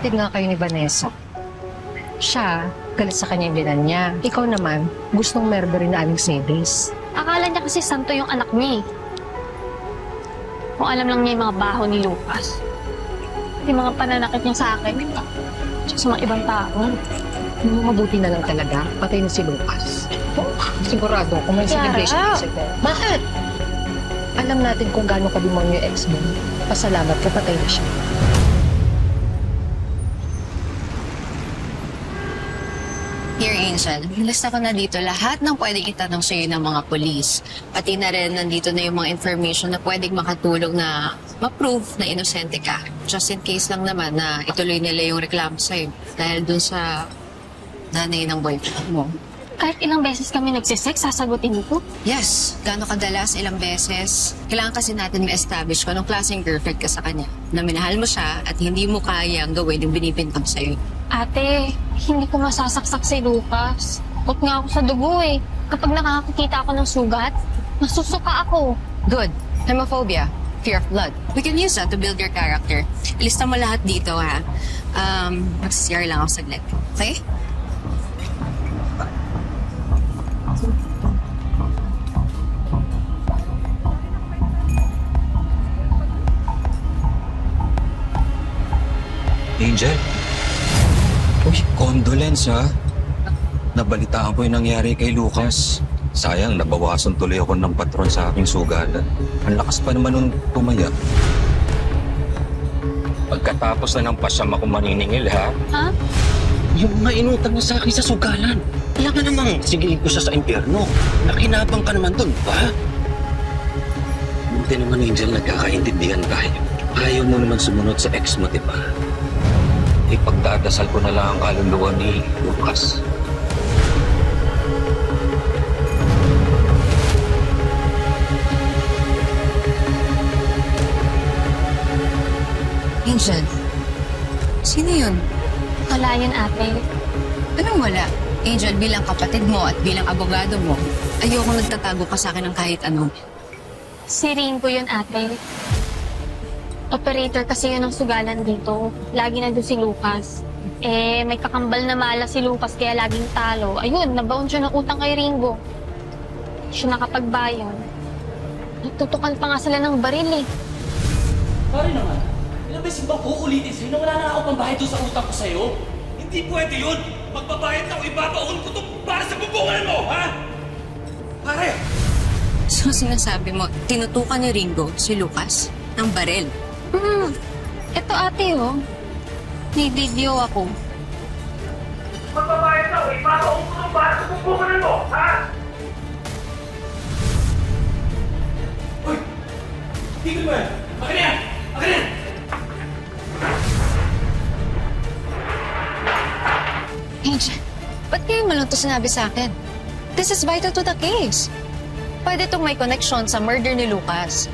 Magkakapatid nga kayo ni Vanessa. Siya, galit sa kanya yung binan niya. Ikaw naman, gustong murderin na Aling Cedes. Akala niya kasi santo yung anak niya eh. Kung alam lang niya yung mga baho ni Lucas. Yung mga pananakit niya sa akin. Tsaka sa mga ibang tao. Mabuti na lang talaga, patay na si Lucas. Sigurado, kung may celebration sa bakit? Alam natin kung gaano ka-demonyo yung ex mo. Pasalamat ka, patay na siya. Here, Angel, nilista ko na dito lahat ng pwedeng itanong sa'yo ng mga polis. Pati na rin nandito na yung mga information na pwedeng makatulong na ma-prove na inosente ka. Just in case lang naman na ituloy nila yung reklamo sa'yo dahil dun sa nanay ng boyfriend mo. Kahit ilang beses kami nagsisex, sasagutin ko. Yes, gaano kadalas, ilang beses. Kailangan kasi natin ma-establish kung anong klaseng girlfriend ka sa kanya. Na minahal mo siya at hindi mo kayang gawin yung binibintang sa'yo. Ate, hindi ko masasaksak si Lucas. Takot nga ako sa dugo eh. Kapag nakakakita ako ng sugat, nasusuka ako. Good. Hemophobia. Fear of blood. We can use that to build your character. Ilista mo lahat dito, ha? Mag-CR lang ako saglit. Okay? Angel? Uy, condolence ha. Nabalitaan ko yung nangyari kay Lucas. Sayang, nabawasan tuloy ako ng patron sa aking sugalan. Ang lakas pa naman nung tumaya. Pagkatapos na ng pasyam ako maniningil ha. Ha? Yung mga inutang niya sa akin sa sugalan. Kaya ka namang sigilin ko siya sa impyerno. Nakinabang ka naman dun, ba? Buti naman, Angel, nagkakaintindihan tayo. Ayaw mo naman sumunod sa ex mo, di ba? Ipagdadasal ko na lang ang kaluluwa ni Lucas. Angel, sino yun? Wala yun, ate. Anong wala? Angel, bilang kapatid mo at bilang abogado mo, ayoko nagtatago ka sa akin ng kahit ano. Si Ringo yun, ate. Operator kasi yun ng sugalan dito. Lagi nandun si Lucas. Eh, may kakambal na mala si Lucas kaya laging talo. Ayun, nabaon siya ng utang kay Ringo. Hindi siya nakapagbayan. Nagtutukan pa nga sila ng baril eh. Pare naman, ilang beses bang uulitin sa'yo na wala na ako pambayad doon sa utang ko sa'yo? Hindi pwede yun! Magbabayad na o ibabaon ko to para sa bubungan mo, ha? Pare! So sinasabi mo, tinutukan ni Ringo si Lucas ng barel. Eto ate oh. May video ako. Magbabayad na o ibabaon ko to para sa bubungan mo, ha? Uy! Tigil mo yan! Akin na yan! Akin na yan! Angel, ba't kayo mo lang ito sinabi sa akin? This is vital to the case. Pwede itong may connection sa murder ni Lucas.